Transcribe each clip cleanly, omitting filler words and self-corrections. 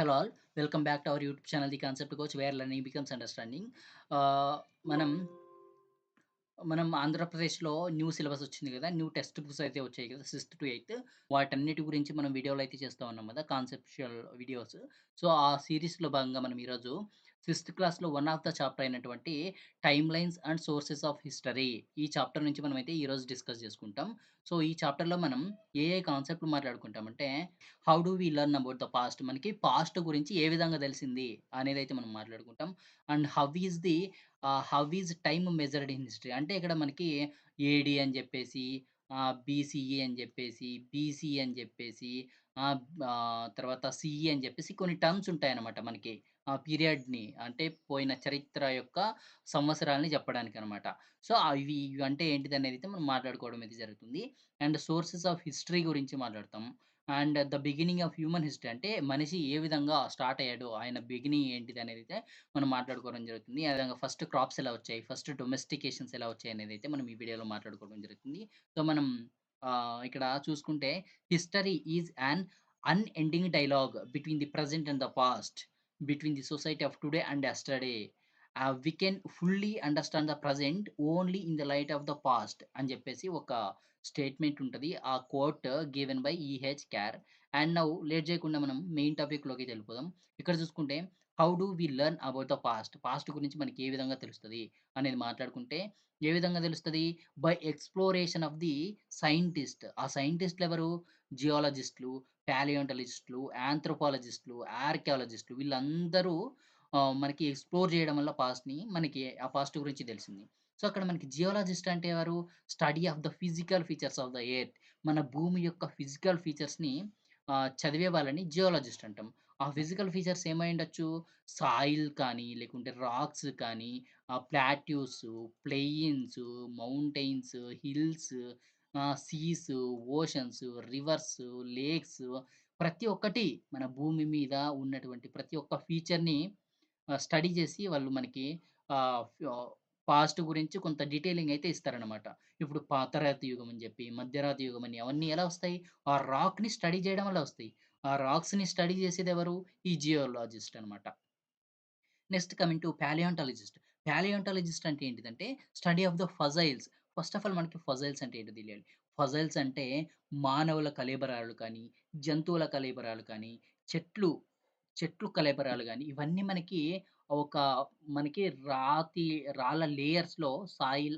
hello all. Welcome back to our YouTube channel, The Concept Coach, where learning becomes understanding. Uh, మనం మనం ఆంధ్రప్రదేశ్‌లో new syllabus వచ్చింది గదా! New text books అయితే వచ్చాయి కదా! 6th-8 వాటన్నిటి గురించి మనం వీడియోలు అయితే చేస్తా ఉన్నాం గదా! Conceptual videos. సో, ఆ సీరీస్‌లో భాగంగా మనం ఈరోజు 6th క్లాస్‌లో వన్ ఆఫ్ ద చాప్టర్ అయినటువంటి time lines and sources of history ఈ చాప్టర్ నుంచి మనమైతే ఈరోజు డిస్కస్ చేసుకుంటాం. సో, ఈ చాప్టర్‌లో మనం ఏ ఏ కాన్సెప్ట్‌లు మాట్లాడుకుంటామంటే, how do we learn about the past మనకి పాస్ట్ గురించి ఏ విధంగా తెలిసింది అనేదైతే మనం మాట్లాడుకుంటాం. And how is time measured in history అంటే ఇక్కడ మనకి ఏడీ అని చెప్పేసి, బీసీఈ అని చెప్పేసి, బీసీ అని చెప్పేసి, తర్వాత సీఈ అని చెప్పేసి కొన్ని టర్మ్స్ ఉంటాయన్నమాట మనకి. ఆ పీరియడ్‌ని అంటే పోయిన చరిత్ర యొక్క సంవత్సరాల్ని చెప్పడానికనమాట. సో, ఇవి అంటే ఏంటిదనేదైతే మనం మాట్లాడుకోవడం అయితే జరుగుతుంది. అండ్ సోర్సెస్ ఆఫ్ హిస్టరీ గురించి మాట్లాడతాం. And the beginning of human history అంటే మనిషి ఏ విధంగా స్టార్ట్ అయ్యాడో, ఆయన బిగినింగ్ ఏంటిదనేదైతే మనం మాట్లాడుకోవడం జరుగుతుంది. ఆ విధంగా ఫస్ట్ క్రాప్స్ ఎలా వచ్చాయి? ఫస్ట్ డొమెస్టికేషన్స్ ఎలా వచ్చాయనేదైతే మనం ఈ వీడియోలో మాట్లాడుకోవడం జరుగుతుంది. సో, మనం ఇక్కడ చూసుకుంటే history is an unending dialogue between the present and the past. Between the society of today and yesterday. We can fully understand the present only in the light of the past అని జెప్పేసి ఒక statement ఉంటది. ఆ quote given by E H Carr. And now late జేయకుండా మనం main టాపిక్‌లోకి వెళ్ళిపోదాం. ఇక్కడ చూసుకుంటే how do we learn about the past? Past గురించి మనకి ఏ విధంగా తెలుస్తది అనేది మాట్లాడుకుంటే, ఏ విధంగా తెలుస్తది? By exploration of the scientist. ఆ సైంటిస్ట్‌లెవరు? జియాలజిస్ట్‌లు, పాలియోంటాలిజిస్ట్‌లు, ఆంథ్రోపాలజిస్ట్‌లు, ఆర్కియాలజిస్ట్‌లు వీళ్ళందరూ మనకి ఎక్స్‌ప్లోర్ చేయడం వల్ల పాస్ట్‌ని మనకి ఆ పాస్ట్ గురించి తెలిసింది. సో, అక్కడ మనకి జియాలజిస్ట్ అంటే ఎవరు? Study of the physical features of the earth. మన భూమి యొక్క ఫిజికల్ ఫీచర్స్‌ని చదివే వాళ్ళని జియాలజిస్ట్ అంటాం. ఆ ఫిజికల్ ఫీచర్స్ ఏమైయుండొచ్చు? సాయిల్ కానీ, లేకుంటే రాక్స్ కానీ, plateaus, plains, mountains, hills, seas, oceans, rivers, lakes ప్రతి ఒక్కటి మన భూమి మీద ఉన్నటువంటి ప్రతి ఒక్క ఫీచర్‌ని స్టడీ చేసి వాళ్ళు మనకి ఆహ్, ఫ్ పాస్ట్ గురించి కొంత డీటెయిలింగ్ అయితే ఇస్తారనమాట. ఇప్పుడు పాతరాతి యుగం అని చెప్పి, మధ్యరాతి యుగం అని అవన్నీ ఎలా వస్తాయి? ఆ రాక్‌ని స్టడీ చేయడం వల్ల వస్తాయి. ఆ రాక్స్‌ని స్టడీ చేసేదెవరు? ఈ జియోలాజిస్ట్ అనమాట. Next coming to paleontologist. Paleontologist అంటే ఏంటిదంటే, study of the fossils. First of all మనకి ఫజైల్స్ అంటే ఏంటో తెలియాలి. ఫజైల్స్ అంటే మానవుల కళేబరాలు కానీ, జంతువుల కళేబరాలు కానీ, చెట్లు చెట్లు కళేబరాలు గాని, ఇవన్నీ ఒక మనకి రాతి రాళ్ళ లేయర్స్‌లో సాయిల్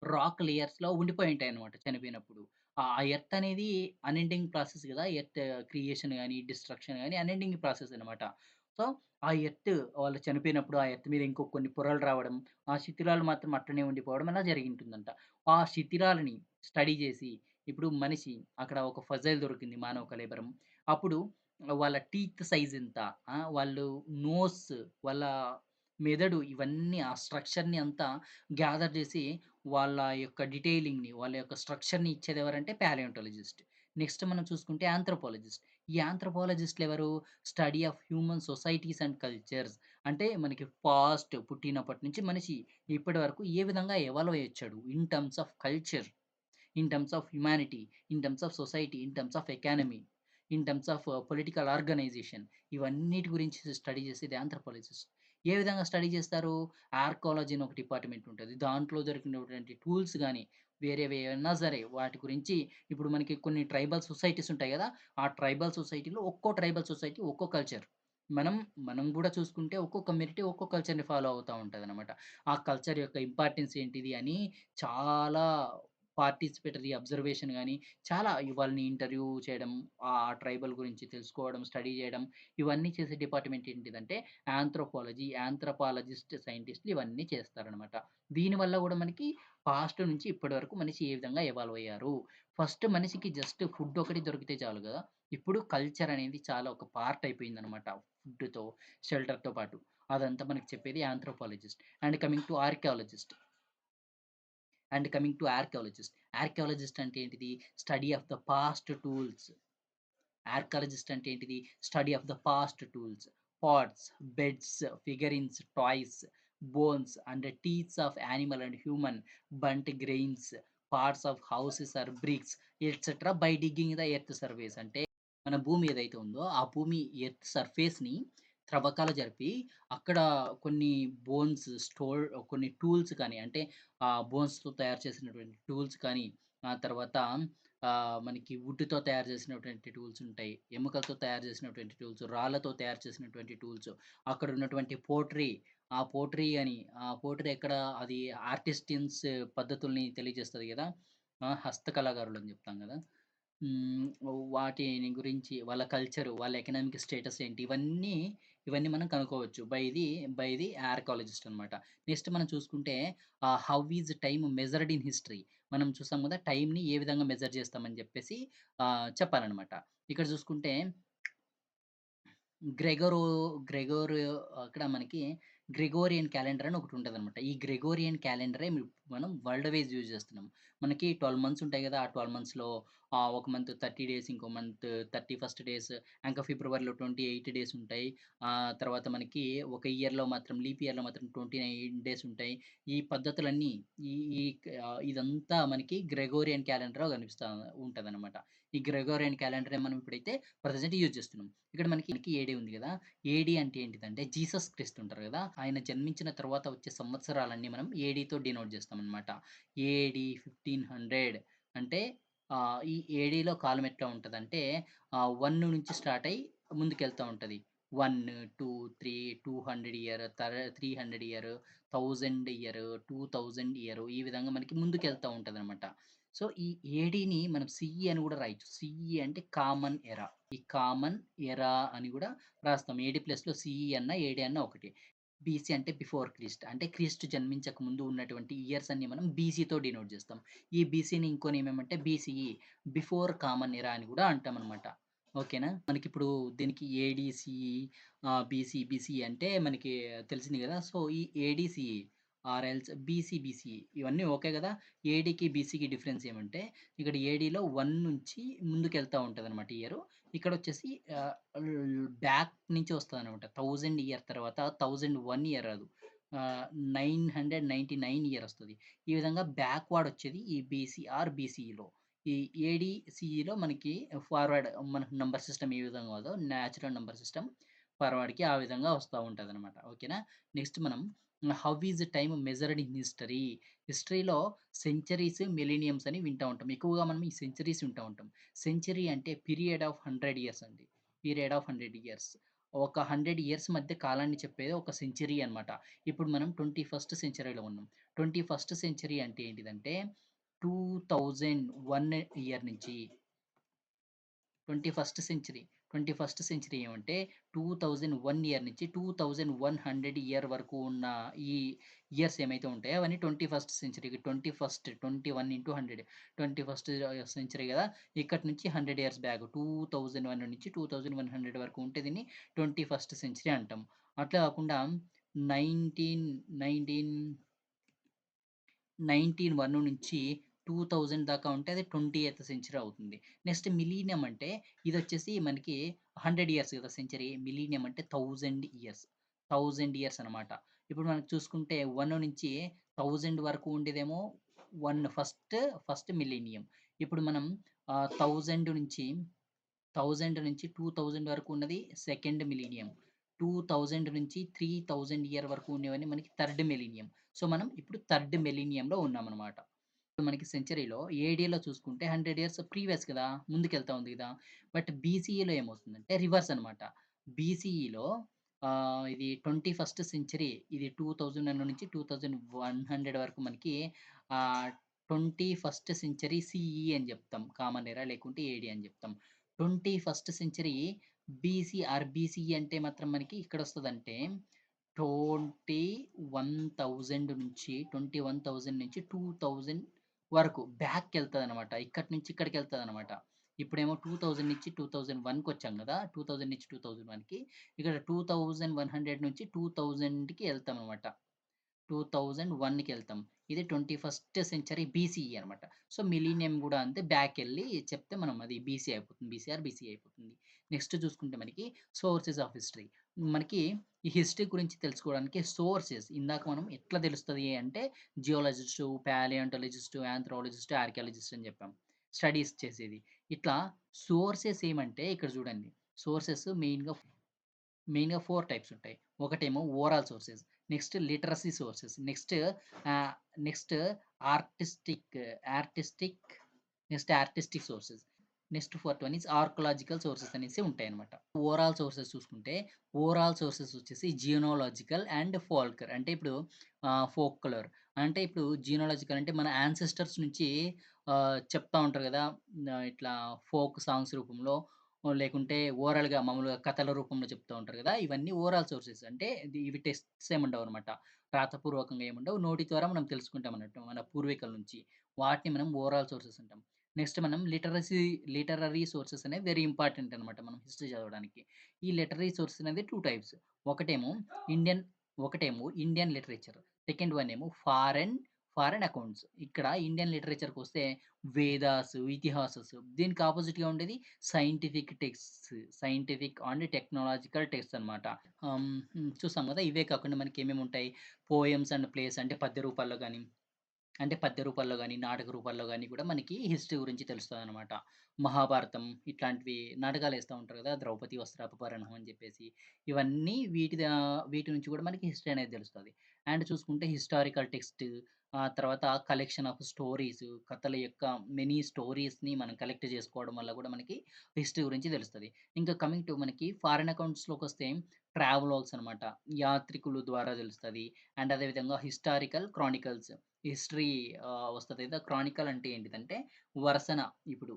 రాక్ లేయర్స్‌లో ఉండిపోయి ఉంటాయన్నమాట చనిపోయినప్పుడు. ఆ ఎర్త్ అనేది అన్‌ఎండింగ్ ప్రాసెస్ గదా! ఎర్త్ క్రియేషన్ గాని, డిస్ట్రక్షన్ గాని అన్‌ఎండింగ్ ప్రాసెస్ అన్నమాట. సో, ఆ ఎర్త్ వాళ్ళు చనిపోయినప్పుడు ఆ ఎర్త్ మీద ఇంకో కొన్ని పొరలు రావడం, ఆ శిథిలాలు మాత్రం అట్లనే ఉండిపోవడం అలా జరిగింటుందంట. ఆ శిథిలాలని స్టడీ జేసి, ఇప్పుడు మనిషి అక్కడ ఒక ఫజైల్ దొరికింది మానవ కళేబరం. అప్పుడు వాళ్ళ టీత్ సైజ్ ఎంత, వాళ్ళు నోస్, వాళ్ళ మెదడు ఇవన్నీ ఆ స్ట్రక్చర్‌ని అంతా గ్యాదర్ జేసి, వాళ్ళ యొక్క డీటెయిలింగ్‌ని, వాళ్ళ యొక్క స్ట్రక్చర్‌ని ఇచ్చేదెవరంటే పాలియోంటాలజిస్ట్. నెక్స్ట్ మనం చూసుకుంటే ఆంథ్రోపాలజిస్ట్. ఈ ఆంథ్రోపాలజిస్ట్‌లెవరు? Study of human societies and cultures. అంటే మనకి పాస్ట్ పుట్టినప్పటి నుంచి మనిషి ఇప్పటి వరకు ఏ విధంగా ఎవాల్వ్ అయ్యొచ్చాడు in terms of culture, in terms of humanity, in terms of society, in terms of economy, in terms of political organisation ఇవన్నిటి గురించి స్టడీ చేసేది ఆంథ్రోపాలజిస్ట్. ఏ విధంగా స్టడీ చేస్తారు? ఆర్కాలజీ అని ఒక డిపార్ట్‌మెంట్ ఉంటది. దాంట్లో దొరికినటువంటి టూల్స్ గాని, వేరేవి ఏవన్నా సరే వాటి గురించి ఇప్పుడు మనకి కొన్ని ట్రైబల్ సొసైటీస్ ఉంటాయి గదా! ఆ ట్రైబల్ సొసైటీలో ఒక్కో ట్రైబల్ సొసైటీ ఒక్కో కల్చర్. మనం మనం గూడా చూసుకుంటే ఒక్కో కమ్యూనిటీ ఒక్కో కల్చర్‌ని ఫాలో అవుతా ఉంటదనమాట. ఆ కల్చర్ యొక్క ఇంపార్టెన్స్ ఏంటిది అని చాలా పార్టిసిపేటరీ అబ్జర్వేషన్ గాని, చాలా వాళ్ళని ఇంటర్వ్యూ చేయడం, ఆ ట్రైబల్ గురించి తెలుసుకోవడం, స్టడీ చేయడం, ఇవన్నీ చేసే డిపార్ట్‌మెంట్ ఏంటిదంటే ఆంథ్రోపాలజీ, ఆంథ్రోపాలజిస్ట్, సైంటిస్ట్‌లు ఇవన్నీ చేస్తారనమాట. దీనివల్ల గూడా మనకి పాస్ట్ నుంచి ఇప్పటి వరకు మనిషి ఏ విధంగా ఎవాల్వ్ అయ్యారు. ఫస్ట్ మనిషికి జస్ట్ ఫుడ్ ఒకటి దొరికితే చాలు గదా! ఇప్పుడు కల్చర్ అనేది చాలా ఒక పార్ట్ అయిపోయిందనమాట. ఫుడ్‌తో, షెల్టర్‌తో పాటు. అదంతా మనకు చెప్పేది anthropologist. And coming to archaeologist. Archaeologist అంటే ఏంటిది? Study of the past tools. Archaeologist అంటే ఏంటిది? Study of the past tools. Pots, beds, figurines, toys, bones and teeths of animal and human, burnt grains, parts of houses or bricks etcetera by digging the earth surface. అంటే మన భూమి ఏదైతే ఉందో, ఆ భూమి earth సర్ఫేస్‌ని త్రవ్వకాలు జరిపి, అక్కడ కొన్ని బోన్స్ స్టోర్ కొన్ని టూల్స్ కానీ, అంటే బోన్స్‌తో తయారు చేసినటువంటి టూల్స్ కానీ, ఆ తర్వాత మనకి వుడ్‌తో తయారు చేసినటువంటి టూల్స్ ఉంటాయి. ఎముకలతో తయారు చేసినటువంటి టూల్స్, రాళ్ళతో తయారు చేసినటువంటి టూల్స్, అక్కడ ఉన్నటువంటి పోట్రీ, ఆ పోట్రీ ఎక్కడ అది ఆర్టిస్టియన్స్ పద్ధతుల్ని తెలియజేస్తది గదా! హస్త కళాకారులని జెప్తాం గదా! హ్మ్. వాటిని గురించి వాళ్ళ కల్చరు, వాళ్ళ ఎకనామిక్ స్టేటస్ ఏంటి ఇవన్నీ మనం కనుక్కోవచ్చు. బై ది ఆర్కియాలజిస్ట్ అనమాట. నెక్స్ట్ మనం చూసుకుంటే how is time measured in history. మనం చూసాం గదా! టైమ్‌ని ఏ విధంగా మెజర్ చేస్తామని జెప్పేసి చెప్పాలనమాట. ఇక్కడ చూసుకుంటే గ్రెగరో గ్రెగోరియో అక్కడ మనకి గ్రెగోరియన్ క్యాలెండర్ అని ఒకటుంటదనమాట. ఈ గ్రెగోరియన్ క్యాలెండరే మనం వరల్డ్ వైస్ యూజ్ చేస్తున్నాం. మనకి 12 మంత్స్ ఉంటాయి గదా! ఆ 12 మంత్స్‌లో ఒక మంత్ 30 డేస్, ఇంకో మంత్ 31 డేస్, ఇంకా ఫిబ్రవరిలో 28 డేస్ ఉంటాయి. తర్వాత మనకి ఒక ఇయర్‌లో మాత్రం లీప్ ఇయర్‌లో మాత్రం 29 డేస్ ఉంటాయి. ఈ పద్ధతులన్నీ ఈ ఈ ఇదంతా మనకి గ్రెగోరియన్ క్యాలెండర్‌లో కనిపిస్తా ఉంటదనమాట. ఈ గ్రెగోరియన్ క్యాలెండరే మనం ఇప్పుడైతే ప్రెజెంట్ యూజ్ చేస్తున్నాం. ఇక్కడ మనకి ఏడీ ఉంది గదా! ఏడీ అంటే ఏంటిదంటే జీసస్ క్రీస్తు ఉంటారు గదా! ఆయన జన్మించిన తర్వాత వచ్చే సంవత్సరాలన్నీ మనం ఏడీతో డినోట్ చేస్తామనమాట. ఏడీ 1500 అంటే ఈ ఏడీలో కాలం ఎట్లా ఉంటదంటే 1 నుంచి స్టార్ట్ అయ్యి ముందుకెళ్తా ఉంటది. 1, 2, 3, 200 ఇయర్, 300 ఇయర్, 1000 ఇయర్, 2000 ఇయర్ ఈ విధంగా మనకి ముందుకెళ్తా ఉంటదనమాట. సో, ఈ ఏడీని మనం సీఈ అని గూడా రాయొచ్చు. సీఈ అంటే కామన్ ఎరా. ఈ కామన్ ఎరా అని గూడా రాస్తాం. ఏడీ ప్లస్‌లో సీఈ అన్నా, ఏడీ అన్నా ఒకటే. బీసీ అంటే బిఫోర్ క్రీస్ట్. అంటే క్రీస్తు జన్మించక ముందు ఉన్నటువంటి ఇయర్స్ అన్నీ మనం బీసీతో డినోట్ జేస్తాం. ఈ బీసీని ఇంకో నేమ్ ఏమంటే బీసీఈ బిఫోర్ కామన్ ఎరా అని గూడా అంటామనమాట. ఓకేనా? మనకిప్పుడు దీనికి ఏడీ, సీఈ, బీసీ అంటే మనకి తెలిసింది గదా! సో, ఈ ఏడీ, సీఈ ఆర్ బీసీ, బీసీఈ ఇవన్నీ ఓకే గదా! ఏడీకి, బీసీకి డిఫరెన్స్ ఏమంటే ఇక్కడ ఏడీలో 1 నుంచి ముందుకెళ్తా ఉంటదనమాట ఇయరు. ఇక్కడొచ్చేసి బ్యాక్ నుంచి వస్తదనమాట. 1000 ఇయర్ తర్వాత 1001 ఇయర్ రాదు. 999 ఇయర్ వస్తది. ఈ విధంగా బ్యాక్‌వార్డ్ వచ్చేది ఈ బీసీఈలో. ఈ ఏడీసీఈలో మనకి ఫార్వర్డ్ మనకు నంబర్ సిస్టమ్ ఏ విధంగా ఉందో నేచురల్ నంబర్ సిస్టమ్ ఫార్వర్డ్‌కి ఆ విధంగా వస్తా ఉంటదనమాట. ఓకేనా? నెక్స్ట్ మనం how is time measured in history. హిస్టరీలో సెంచరీస్, మిలీనియమ్స్ అని వింటా ఉంటాం. ఎక్కువగా మనం ఈ సెంచరీస్ వింటా ఉంటాం. సెంచరీ అంటే పీరియడ్ ఆఫ్ 100 ఇయర్స్ అండి. Period of 100 years. ఒక 100 ఇయర్స్ మధ్య కాలాన్ని చెప్పేదే ఒక సెంచరీ అన్నమాట. ఇప్పుడు మనం 21st సెంచరీలో ఉన్నాం. 21st సెంచరీ అంటే ఏంటిదంటే 2001 ఇయర్ నుంచి 21st సెంచరీ. 21st సెంచరీ ఏమంటే 2001 ఇయర్ నుంచి 2100 ఇయర్ వరకు ఉన్న ఈ ఇయర్స్ ఏమైతే ఉంటాయో అవన్నీ 21st సెంచరీకి 21 ఇంటూ 100 21st సెంచరీ గదా! ఇక్కడి నుంచి 100 ఇయర్స్ బ్యాక్ 2001 నుంచి 2100 వరకు ఉంటే దీన్ని 21st సెంచరీ అంటాం. అట్లా కాకుండా 1901 నుంచి 2000 దాకా ఉంటే అది 20థ్ సెంచరీ అవుతుంది. నెక్స్ట్ మిలీనియం అంటే ఇదొచ్చేసి మనకి 100 ఇయర్స్ కదా సెంచరీ. మిలీనియం అంటే 1000 ఇయర్స్. 1000 ఇయర్స్ అనమాట. ఇప్పుడు మనం చూసుకుంటే 1 నుంచి 1000 వరకు ఉండేదేమో ఫస్ట్ మిలీనియం. ఇప్పుడు మనం 1000 నుంచి 2000 వరకు ఉన్నది సెకండ్ మిలీనియం. 2000 నుంచి 3000 ఇయర్ వరకు ఉన్నవన్నీ మనకి థర్డ్ మిలీనియం. సో, మనం ఇప్పుడు థర్డ్ మిలీనియంలో ఉన్నామనమాట. ఇప్పుడు మనకి సెంచరీలో ఏడీలో చూసుకుంటే 100 ఇయర్స్ ప్రీవియస్ కదా! ముందుకెళ్తా ఉంది గదా! బట్ బీసీఈలో ఏమవుతుందంటే రివర్స్ అనమాట. బీసీఈలో ఇది 21st సెంచరీ ఇది 2000 నుంచి 2100 వరకు మనకి 21st సెంచరీ సీఈ అని జెప్తాం. కామన్ ఎరా లేకుంటే ఏడీ అని జెప్తాం. 21st సెంచరీ బీసీఈ అంటే మాత్రం మనకి ఎక్కడొస్తదంటే 21,000 నుంచి 21,000 నుంచి 2000 వరకు బ్యాక్‌కెళ్తదనమాట. ఇక్కడి నుంచి ఇక్కడికెళ్తదనమాట. ఇప్పుడేమో 2000 నుంచి 2001కొచ్చాం గదా! 2000 నుంచి 2001కి ఇక్కడ 2100 నుంచి 2000కి ఎళ్తామనమాట. 2001కెళ్తాం. ఇది 21st సెంచరీ బీసీఈ అనమాట. సో, మిలీనియం గూడా అంతే బ్యాకెళ్ళి చెప్తే మనం అది బీసీ అయిపోతుంది. బీసీఆర్ అయిపోతుంది. నెక్స్ట్ చూసుకుంటే మనకి సోర్సెస్ ఆఫ్ హిస్టరీ. మనకి ఈ హిస్టరీ గురించి తెలుసుకోవడానికి సోర్సెస్ ఇందాక మనం ఎట్లా తెలుస్తది అంటే జియోలజిస్టు, పాలియోంటాలజిస్టు, ఆంథ్రోపాలజిస్టు, ఆర్కియాలజిస్ట్ అని చెప్పాం. స్టడీస్ చేసేది. ఇట్లా సోర్సెస్ ఏమంటే ఇక్కడ చూడండి. సోర్సెస్ మెయిన్‌గా 4 టైప్స్ ఉంటాయి. ఒకటేమో oral sources, next literacy sources, ah, next artistic artistic artistic sources. Next fourth one is archaeological sources అనేసి ఉంటాయన్నమాట. ఓవరాల్ సోర్సెస్ చూసుకుంటే, ఓవరాల్ సోర్సెస్ వచ్చేసి జియోనాలాజికల్ అండ్ ఫోల్క్‌లర్ అంటే ఇప్పుడు ఫోక్‌లర్ అంటే ఇప్పుడు జియోనాలాజికల్ అంటే మన యాన్సెస్టర్స్ నుంచి చెప్తా ఉంటారు గదా! ఇట్లా ఫోక్ సాంగ్స్ రూపంలో లేకుంటే ఓరల్‌గా మామూలుగా కథల రూపంలో చెప్తా ఉంటారు గదా! ఇవన్నీ ఓరల్ సోర్సెస్ అంటే ఇవి టెక్స్ట్స్ ఏముండవనమాట. రాతపూర్వకంగా ఏముండవు. నోటి ద్వారా మనం తెలుసుకుంటాం అన్నట్టు మన పూర్వీకుల నుంచి. వాటిని మనం ఓరల్ సోర్సెస్ అంటాం. నెక్స్ట్ మనం లిటరరీ సోర్సెస్ అనేవి వెరీ ఇంపార్టెంట్ అనమాట మనం హిస్టరీ చదవడానికి. ఈ లిటరరీ సోర్సెస్ అనేది 2 టైప్స్. ఒకటేమో Indian Indian literature. Second one ఏమో ఫారెన్ అకౌంట్స్. ఇక్కడ ఇండియన్ లిటరేచర్‌కొస్తే వేదాస్, ఇతిహాసస్ దీనికి అపోజిట్‌గా ఉండేది scientific texts. Scientific and technological texts అనమాట. చూసాం గదా! ఇవే కాకుండా మనకేమేముంటాయి పోయెమ్స్ అండ్ ప్లేస్ అంటే పద్య రూపాల్లో గాని, నాటక రూపాల్లో గాని కూడా మనకి హిస్టరీ గురించి తెలుస్తదనమాట. మహాభారతం ఇట్లాంటివి నాటకాలేస్తా ఉంటారు గదా! 'ద్రౌపది వస్త్రాపహరణం' అని జెప్పేసి. ఇవన్నీ వీటి నుంచి గూడా మనకి హిస్టరీ అనేది తెలుస్తది. అండ్ చూసుకుంటే హిస్టారికల్ టెక్స్ట్ తర్వాత కలెక్షన్ ఆఫ్ స్టోరీస్ కథల యొక్క మెనీ స్టోరీస్‌ని మనం కలెక్ట్ జేసుకోవడం వల్ల గూడా మనకి హిస్టరీ గురించి తెలుస్తది. ఇంకా కమింగ్ టు మనకి ఫారెన్ అకౌంట్స్‌లోకొస్తే ట్రావెలాగ్స్ అనమాట. యాత్రికులు ద్వారా తెలుస్తది. అండ్ అదే విధంగా హిస్టారికల్ క్రానికల్స్ హిస్టరీ వస్తది కదా! క్రానికల్ అంటే ఏంటిదంటే వరసన ఇప్పుడు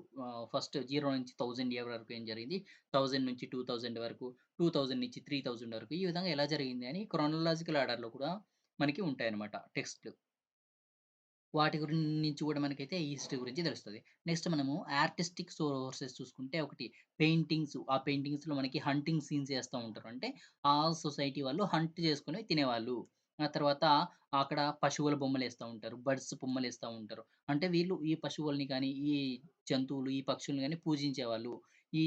ఫస్ట్ 0 నుంచి 1000 ఇయర్ వరకు ఏం జరిగింది, 1000 నుంచి 2000 వరకు, 2000 నుంచి 3000 వరకు ఈ విధంగా ఎలా జరిగింది అని క్రోనలాజికల్ ఆర్డర్‌లో కూడా మనకి ఉంటాయన్నమాట టెక్స్ట్‌లు. వాటి నుంచి కూడా మనకైతే ఈ హిస్టరీ గురించి తెలుస్తది. నెక్స్ట్ మనము ఆర్టిస్టిక్ సోర్సెస్ చూసుకుంటే ఒకటి పెయింటింగ్స్. ఆ పెయింటింగ్స్‌లో మనకి హంటింగ్ సీన్స్ ఏస్తా ఉంటారు. అంటే ఆ సొసైటీ వాళ్ళు హంట్ చేసుకొని తినేవాళ్ళు. ఆ తర్వాత అక్కడ పశువుల బొమ్మలేస్తా ఉంటారు. బర్డ్స్ బొమ్మలేస్తా ఉంటారు. అంటే వీళ్ళు ఈ పశువుల్ని గాని, ఈ జంతువులు, ఈ పక్షుల్ని గాని పూజించేవాళ్ళు. ఈ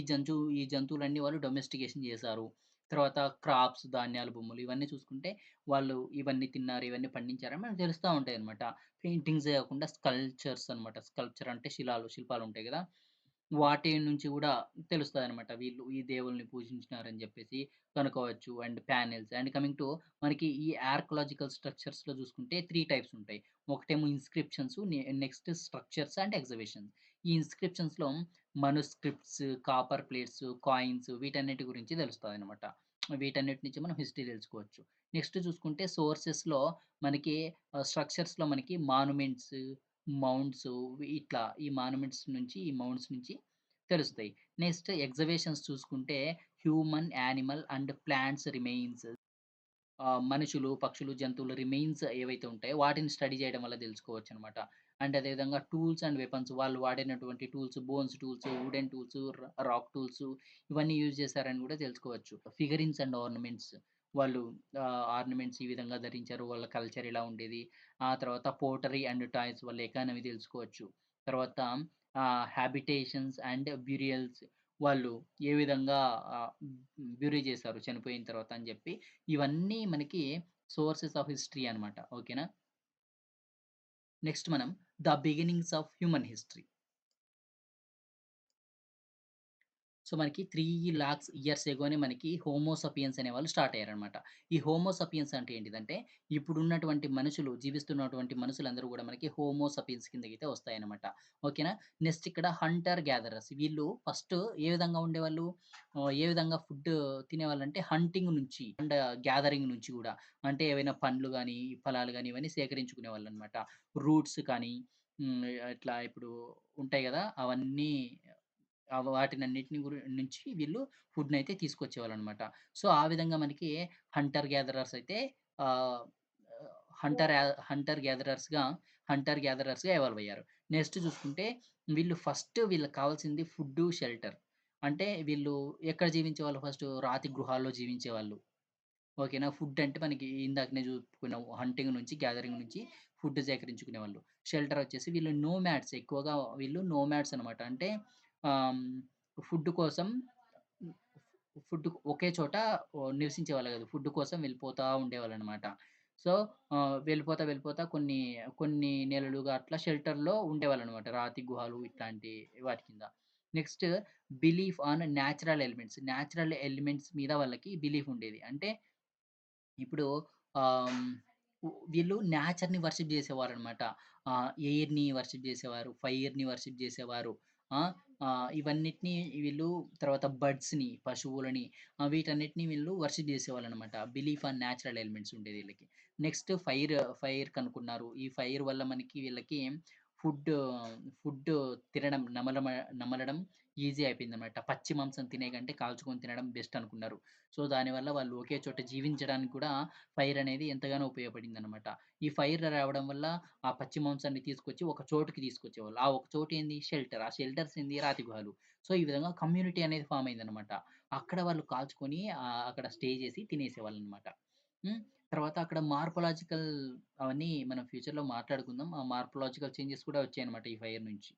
జంతువులన్నీ వాళ్ళు డొమెస్టికేషన్ చేశారు. తర్వాత క్రాప్స్, ధాన్యాల బొమ్మలు ఇవన్నీ చూసుకుంటే వాళ్ళు ఇవన్నీ తిన్నారు, ఇవన్నీ పండించారని మనకు తెలుస్తా ఉంటాయన్నమాట. పెయింటింగ్సే గాకుండా స్కల్ప్చర్స్ అనమాట. స్కల్ప్చర్ అంటే శిల్పాలుంటాయి గదా! వాటి నుంచి గూడా తెలుస్తదనమాట. వీళ్ళు ఈ దేవుల్ని పూజించినారని జెప్పేసి కనుక్కోవచ్చు. And panels and coming to మనకి ఈ ఆర్కియాలజికల్ స్ట్రక్చర్స్‌లో జూసుకుంటే 3 టైప్స్ ఉంటాయి. ఒకటేమో inscriptions, next structures and exhibitions. ఈ ఇన్‌స్క్రిప్షన్స్‌లో మనుస్క్రిప్ట్స్, కాపర్ ప్లేట్స్, కాయిన్స్ వీటన్నిటి గురించి తెలుస్తదనమాట. వీటన్నిటి నుంచి మనం హిస్టరీ తెలుసుకోవచ్చు. నెక్స్ట్ చూసుకుంటే సోర్సెస్‌లో మనకి స్ట్రక్చర్స్‌లో మనకి మాన్యుమెంట్స్, మౌంట్స్ ఈ మౌంట్స్ నుంచి తెలుస్తాయి. నెక్స్ట్ ఎగ్జిబిషన్స్ చూసుకుంటే human, animal and plants remains మనుషులు, పక్షులు, జంతువులు రిమైన్స్ ఏవైతే ఉంటాయో వాటిని స్టడీ చేయడం వల్ల తెలుసుకోవచ్చనమాట. అండ్ అదే విధంగా టూల్స్ అండ్ వెపన్స్ వాళ్ళు వాడినటువంటి tools, bones tools, wooden tools, rock tools ఇవన్నీ యూజ్ చేశారని కూడా తెలుసుకోవచ్చు. ఫిగరిన్స్ అండ్ ఆర్నమెంట్స్ వాళ్ళు ఆర్నమెంట్స్ ఈ విధంగా ధరించారు. వాళ్ళ కల్చర్ ఎలా ఉండేది. ఆ తర్వాత పోటరీ అండ్ టాయ్స్ వాళ్ళ ఎకానమీ తెలుసుకోవచ్చు. తర్వాత హాబిటేషన్స్ అండ్ బ్యూరియల్స్ వాళ్ళు ఏ విధంగా బ్యూరీ చేశారు చనిపోయిన తర్వాత అని చెప్పి ఇవన్నీ మనకి సోర్సెస్ ఆఫ్ హిస్టరీ అనమాట. ఓకేనా? నెక్స్ట్ మనం the beginnings of human history. So, మనకి 3,00,000 ఇయర్స్ ఎగోనే మనకి హోమో సపియన్స్ అనేవాళ్ళు స్టార్ట్ అయ్యారనమాట. ఈ హోమో సపియన్స్ అంటే ఏంటిదంటే, ఇప్పుడున్నటువంటి జీవిస్తున్నటువంటి మనుషులందరూ గూడా మనకి హోమో సపియన్స్ కిందకైతే వస్తాయన్నమాట. ఓకేనా? నెక్స్ట్ ఇక్కడ హంటర్ గ్యాదరర్స్ వీళ్ళు ఫస్ట్ ఏ విధంగా ఉండేవాళ్ళు? ఏ విధంగా తినేవాళ్ళంటే హంటింగ్ నుంచి అండ్ గ్యాదరింగ్ నుంచి గూడా. అంటే ఏవైనా పండ్లు గాని, ఫలాలు గాని ఇవన్నీ సేకరించుకునేవాళ్ళనమాట. రూట్స్ కానీ ఇట్లా ఇప్పుడు ఉంటాయి గదా! అవన్నీ వాటినన్నిటిని నుంచి వీళ్ళు ఫుడ్‌నయితే తీసుకొచ్చేవాళ్ళనమాట. సో, ఆ విధంగా మనకి హంటర్ గ్యాదరర్స్ అయితే ఆహ్, హంటర్ యా హంటర్ గ్యాదరర్స్‌గా ఎవాల్వ్ అయ్యారు. నెక్స్ట్ చూసుకుంటే వీళ్ళకి కావాల్సింది ఫుడ్డు, షెల్టర్. అంటే వీళ్ళు ఎక్కడ జీవించేవాళ్ళు ఫస్టు రాతి గృహాల్లో జీవించేవాళ్ళు. ఓకేనా. ఫుడ్ అంటే మనకి ఇందాకనే చెప్పుకున్నాం. హంటింగ్ నుంచి, గ్యాదరింగ్ నుంచి ఫుడ్ సేకరించుకునేవాళ్ళు. షెల్టర్ వచ్చేసి వీళ్ళు నోమాడ్స్ అనమాట. అంటే ఆహ్, ఫుడ్ కోసం ఫుడ్ ఒకే చోట నివసించేవాళ్ళు కాదు. ఫుడ్ కోసం వెళ్ళిపోతా ఉండేవాళ్ళనమాట. సో, వెళ్ళిపోతా కొన్ని నెలలుగా అట్లా షెల్టర్‌లో ఉండేవాళ్ళనమాట. రాతి గుహలు ఇట్లాంటి వాటి కింద. Next belief on natural elements. Natural elements మీద వాళ్ళకి బిలీఫ్ ఉండేది. అంటే ఇప్పుడు ఆహ్, హ్మ్, వీళ్ళు నేచర్‌ని వర్షిప్ జేసేవారనమాట. ఎయిర్‌ని వర్షిప్ జేసేవారు. ఫైర్‌ని వర్షిప్ జేసేవారు. ఆ! ఇవన్నిటిని వీళ్ళు తర్వాత బర్డ్స్‌ని, పశువులని వీటన్నిటిని వీళ్ళు వర్షిప్ జేసేవాళ్ళనమాట. బిలీఫ్ ఆన్ న్యాచురల్ ఎలిమెంట్స్ ఉండేది వీళ్ళకి. నెక్స్ట్ ఫైర్ కనుక్కున్నారు. ఈ ఫైర్ వల్ల మనకి వీళ్ళకి ఫుడ్, ఫుడ్ తినడం నమలడం ఈజీ అయిపోయిందనమాట. పచ్చి మాంసం తినే కంటే కాల్చుకొని తినడం బెస్ట్ అనుకున్నారు. సో, దానివల్ల వాళ్ళు ఒకే చోట జీవించడానికి కూడా ఫైర్ అనేది ఎంతగానో ఉపయోగపడిందనమాట. ఈ ఫైర్ రావడం వల్ల ఆ పచ్చి మాంసాన్ని తీసుకొచ్చి ఒక చోటుకి తీసుకొచ్చేవాళ్ళు. ఆ ఒక చోటు ఏంది షెల్టర్. ఆ షెల్టర్స్ ఏంది రాతి గుహలు. సో, ఈ విధంగా కమ్యూనిటీ అనేది ఫార్మ్ అయిందనమాట. అక్కడ వాళ్ళు కాల్చుకొని అక్కడ స్టే చేసి తినేసేవాళ్ళనమాట. హ్మ్. తర్వాత అక్కడ మార్ఫోలాజికల్ అవన్నీ మనం ఫ్యూచర్‌లో మాట్లాడుకుందాం. ఆ మార్ఫోలాజికల్ చేంజెస్ కూడా వచ్చాయన్నమాట ఈ ఫైర్ నుంచి.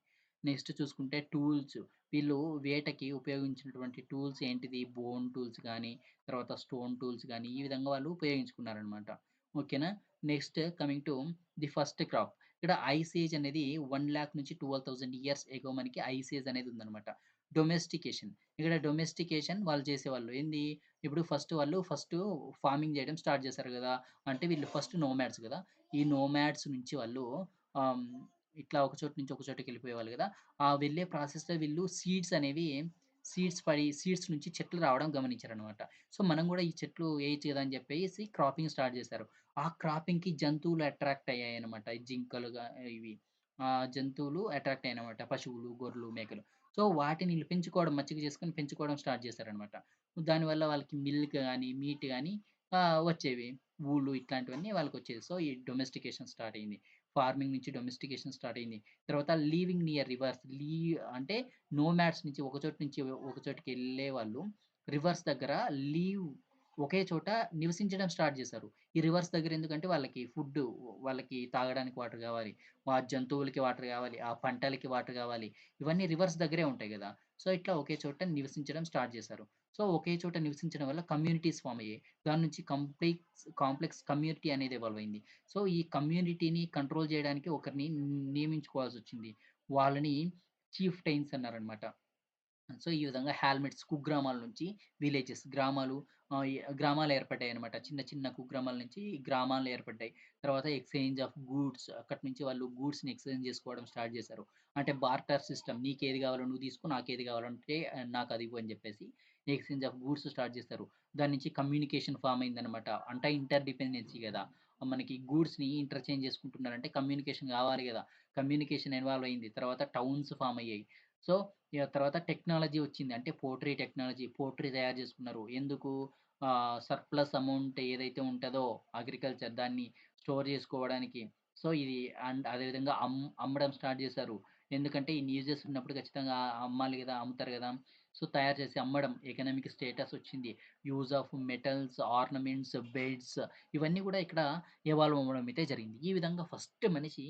నెక్స్ట్ చూసుకుంటే టూల్స్. వీళ్ళు వేటకి ఉపయోగించినటువంటి టూల్స్ ఏంటిది? బోన్ టూల్స్ గానీ, తర్వాత స్టోన్ టూల్స్ గానీ, ఈ విధంగా వాళ్ళు ఉపయోగించుకున్నారనమాట. ఓకేనా? Next coming to the first crop. ఇక్కడ ఐస్ ఏజ్ అనేది 1,00,000 నుంచి 12,000 ఇయర్స్ ఎగో మనకి ఐస్ ఏజ్ అనేది ఉందనమాట. డొమెస్టికేషన్. ఇక్కడ డొమెస్టికేషన్ వాళ్ళు చేసేవాళ్ళు. ఏంది? ఇప్పుడు ఫస్ట్ ఫార్మింగ్ జేయడం స్టార్ట్ చేశారు గదా! అంటే వీళ్ళు ఫస్ట్ నోమాడ్స్ గదా! ఈ నోమాడ్స్ నుంచి వాళ్ళు ఆహ్, హ్మ్, ఇట్లా ఒక చోటు నుంచి ఒక చోటుకెళ్ళిపోయేవాళ్ళు గదా! ఆ వెళ్ళే ప్రాసెస్‌లో వీళ్ళు సీడ్స్ నుంచి చెట్లు రావడం గమనించారనమాట. సో, మనం గూడా ఈ చెట్లు ఏయొచ్చు గదా! అని జెప్పేసి క్రాపింగ్ స్టార్ట్ జేశారు. ఆ క్రాపింగ్‌కి జంతువులు అట్రాక్ట్ అయ్యాయన్నమాట. ఈ జింకలుగా ఇవి జంతువులు అట్రాక్ట్ అయ్యాయన్నమాట. పశువులు, గొర్రెలు, మేకలు. సో, వాటిని ఈళ్ళు పెంచుకోవడం మచ్చిక చేసుకొని పెంచుకోవడం స్టార్ట్ చేశారనమాట. దానివల్ల వాళ్ళకి మిల్క్ గాని, మీట్ గాని వచ్చేవి. వూలు ఇట్లాంటివన్నీ వాళ్ళకొచ్చేది. సో, ఈ డొమెస్టికేషన్ స్టార్ట్ అయింది. ఫార్మింగ్ నుంచి డొమెస్టికేషన్ స్టార్ట్ అయింది. తర్వాత లివింగ్ నియర్ రివర్స్. అంటే నోమాడ్స్ నుంచి ఒక చోటు నుంచి ఒక చోటుకెళ్ళేవాళ్ళు రివర్స్ దగ్గర లీవ్ ఒకే చోట నివసించడం స్టార్ట్ చేశారు. ఈ రివర్స్ దగ్గర ఎందుకంటే వాళ్ళకి ఫుడ్డు, వాళ్ళకి తాగడానికి వాటర్ గావాలి. జంతువులకి వాటర్ గావాలి. ఆ పంటలకి వాటర్ గావాలి. ఇవన్నీ రివర్స్ దగ్గరే ఉంటాయి గదా! సో, ఇట్లా ఒకే చోట నివసించడం స్టార్ట్ చేశారు. సో, ఒకే చోట నివసించడం వల్ల కమ్యూనిటీస్ ఫార్మ్ అయ్యాయి. దాని నుంచి కాంప్లెక్స్ కమ్యూనిటీ అనేది ఎవాల్వ్ అయింది. సో, ఈ కమ్యూనిటీని కంట్రోల్ జేయడానికి ఒకరిని నియమించుకోవాల్సొచ్చింది. వాళ్ళని చీఫ్‌టైన్స్ అన్నారనమాట. సో, ఈ విధంగా హాల్మెట్స్ కుగ్రామాల నుంచి గ్రామాలు గ్రామాలు ఏర్పడ్డాయన్నమాట. చిన్న చిన్న కుగ్రామాల నుంచి గ్రామాలు ఏర్పడ్డాయి. తర్వాత ఎక్స్‌చేంజ్ ఆఫ్ గూడ్స్ అక్కడి నుంచి వాళ్ళు గూడ్స్‌ని ఎక్స్‌చేంజ్ చేసుకోవడం స్టార్ట్ చేశారు. అంటే బార్టర్ సిస్టమ్ నీకేది కావాలో నువ్వు తీసుకో, నాకేది కావాలంటే నాకదివ్వు అని చెప్పేసి ఎక్స్‌చేంజ్ ఆఫ్ గూడ్స్ స్టార్ట్ చేశారు. దాని నుంచి కమ్యూనికేషన్ ఫార్మ్ అయిందన్నమాట. అంటే ఇంటర్ డిపెండెన్సీ గదా! మనకి గూడ్స్‌ని ఇంటర్‌చేంజ్ చేసుకుంటున్నారంటే కమ్యూనికేషన్ కావాలి గదా! కమ్యూనికేషన్ ఇన్వాల్వ్ అయింది. తర్వాత టౌన్స్ ఫార్మ్ అయ్యాయి. సో, తర్వాత టెక్నాలజీ వచ్చింది. అంటే పోట్రీ టెక్నాలజీ. పోట్రీ తయారు చేసుకున్నారు. ఎందుకు? సర్ప్లస్ అమౌంట్ ఏదైతే ఉంటదో అగ్రికల్చర్ దాన్ని స్టోర్ చేసుకోవడానికి. సో, ఇది అండ్ అదేవిధంగా అమ్మడం స్టార్ట్ చేశారు. ఎందుకంటే ఇన్ని యూజెస్ ఉన్నప్పుడు ఖచ్చితంగా అమ్మాలి గదా! అమ్ముతారు గదా! సో, తయారు చేసి అమ్మడం. ఎకనామిక్ స్టేటస్ వచ్చింది. Use of metals, ornaments, beds ఇవన్నీ గూడా ఇక్కడ ఎవాల్వ్ అవ్వడం అయితే జరిగింది. ఈ విధంగా ఫస్ట్ మనిషి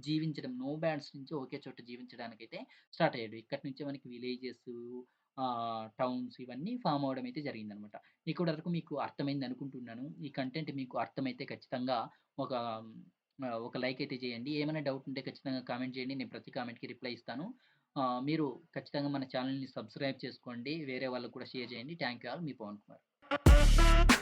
జీవించడం నోమాడ్స్ నుంచి ఒకే చోట జీవించడానికైతే స్టార్ట్ అయ్యాడు. ఇక్కడి నుంచే మనకి విలేజెసు, టౌన్స్ ఇవన్నీ ఫార్మ్ అవ్వడం అయితే జరిగిందనమాట. ఇక్కడి వరకు మీకు అర్థమైంది అనుకుంటున్నాను. ఈ కంటెంట్ మీకు అర్థమైతే ఖచ్చితంగా ఒక ఒక లైక్ అయితే చేయండి. ఏమైనా డౌట్ ఉంటే ఖచ్చితంగా కామెంట్ చేయండి. నేను ప్రతి కామెంట్‌కి రిప్లై ఇస్తాను. మీరు ఖచ్చితంగా మన ఛానెల్‌ని సబ్స్క్రైబ్ చేసుకోండి. వేరే వాళ్ళకి కూడా షేర్ చేయండి. Thank you all. మీ పవన్ కుమార్.